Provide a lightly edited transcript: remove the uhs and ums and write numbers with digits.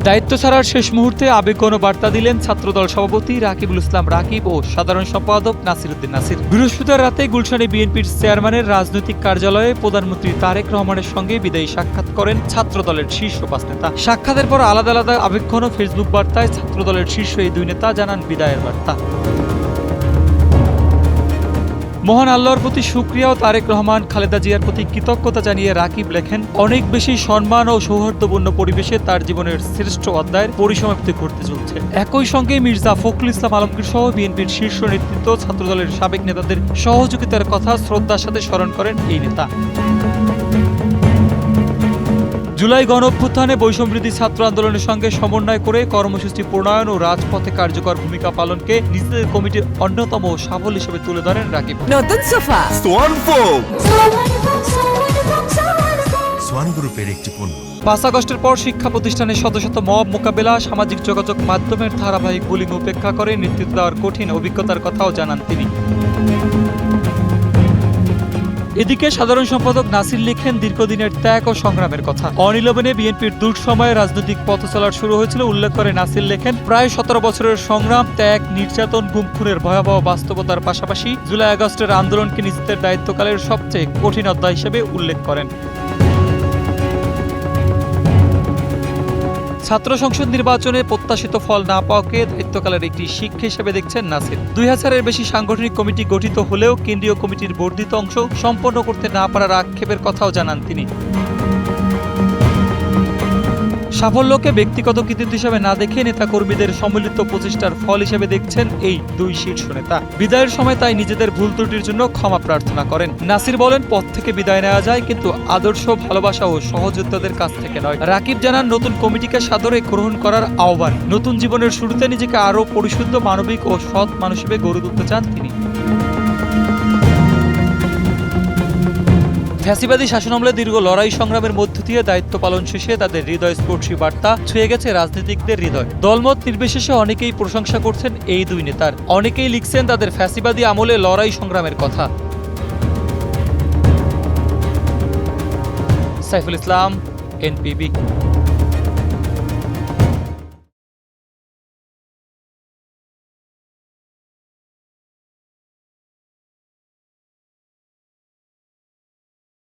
দায়িত্ব ছাড়ার শেষ মুহূর্তে আবেগঘন বার্তা দিলেন ছাত্রদল সভাপতি রাকিবুল ইসলাম রাকিব ও সাধারণ সম্পাদক নাসিরউদ্দিন নাসির। বৃহস্পতিবার রাতে গুলশানে বিএনপির চেয়ারম্যানের রাজনৈতিক কার্যালয়ে প্রধানমন্ত্রী তারেক রহমানের সঙ্গে বিদায়ী সাক্ষাৎ করেন ছাত্রদলের শীর্ষ ৫ নেতা। সাক্ষাতের পর আলাদা আলাদা আবেগঘন ফেসবুক বার্তায় ছাত্রদলের শীর্ষ এই দুই নেতা জানান বিদায়ের বার্তা। মহান আল্লাহর প্রতি শুকরিয়া ও তারেক রহমান খালেদা জিয়ার প্রতি কৃতজ্ঞতা জানিয়ে রাকিব লেখেন, অনেক বেশি সম্মান ও সৌহার্দ্যপূর্ণ পরিবেশে তার জীবনের শ্রেষ্ঠ অধ্যায়ের পরিসমাপ্তি ঘটতে চলছে। একই সঙ্গে মির্জা ফখরুল ইসলাম আলমগীর সহ বিএনপির শীর্ষ নেতৃত্ব ছাত্রদলের সাবেক নেতাদের সহযোগিতার কথা শ্রদ্ধার সাথে স্মরণ করেন এই নেতা। জুলাই গণঅভ্যুত্থানে বৈষম্যবিরোধী ছাত্র আন্দোলনের সঙ্গে সমন্বয় করে কর্মসূচি প্রণয়ন ও রাজপথে কার্যকর ভূমিকা পালনকে নিজেদের কমিটির অন্যতম সাফল্য হিসেবে তুলে ধরেন রাকিব। নতুন সোফা সোয়ান গ্রুপের একটি পণ্য। ৫ আগস্টের পর শিক্ষা প্রতিষ্ঠানে শত শত মব মোকাবেলা, সামাজিক যোগাযোগ মাধ্যমের ধারাবাহিক বুলিং উপেক্ষা করে নেতৃত্ব দেওয়ার কঠিন অভিজ্ঞতার কথাও জানান তিনি। এদিকে সাধারণ সম্পাদক নাসির লিখেন, দীর্ঘদিনের ত্যাগ ও সংগ্রামের কথা। অনিলবনে বিএনপির দুঃসময়ে রাজনৈতিক পথ চলার শুরু হয়েছিল উল্লেখ করে নাসির লেখেন, প্রায় ১৭ বছরের সংগ্রাম, ত্যাগ, নির্যাতন, গুম খুনের ভয়াবহ বাস্তবতার পাশাপাশি জুলাই আগস্টের আন্দোলনকে নিজেদের দায়িত্বকালের সবচেয়ে কঠিন অধ্যায় হিসেবে উল্লেখ করেন। ছাত্র সংসদ নির্বাচনে প্রত্যাশিত ফল না পাওয়াকে দায়িত্বকালের একটি শিক্ষা হিসেবে দেখছেন নাসির। ২০০০-এর বেশি সাংগঠনিক কমিটি গঠিত হলেও কেন্দ্রীয় কমিটির বর্ধিত অংশ সম্পন্ন করতে না পারার আক্ষেপের কথাও জানান তিনি। সাফল্যকে ব্যক্তিগত কৃতিত্ব হিসেবে না দেখে নেতাকর্মীদের সম্মিলিত প্রচেষ্টার ফল হিসেবে দেখছেন এই দুই শীর্ষ নেতা। বিদায়ের সময় তাই নিজেদের ভুল ত্রুটির জন্য ক্ষমা প্রার্থনা করেন। নাসির বলেন, পথ থেকে বিদায় নেওয়া যায়, কিন্তু আদর্শ, ভালোবাসা ও সহযোদ্ধাদের কাছ থেকে নয়। রাকিব জানান, নতুন কমিটিকে সাদরে গ্রহণ করার আহ্বান। নতুন জীবনের শুরুতে নিজেকে আরও পরিশুদ্ধ, মানবিক ও সৎ মানুষ হিসেবে গড়ে তুলতে চান তিনি। ফ্যাসিবাদী শাসনামলে দীর্ঘ লড়াই সংগ্রামের মধ্য দিয়ে দায়িত্ব পালন শেষে তাদের হৃদয়স্পর্শী বার্তা ছুঁয়ে গেছে রাজনীতিকদের হৃদয়। দলমত নির্বিশেষে অনেকেই প্রশংসা করছেন এই দুই নেতার। অনেকেই লিখছেন তাদের ফ্যাসিবাদী আমলে লড়াই সংগ্রামের কথা। সাইফুল ইসলাম, এনপিবি।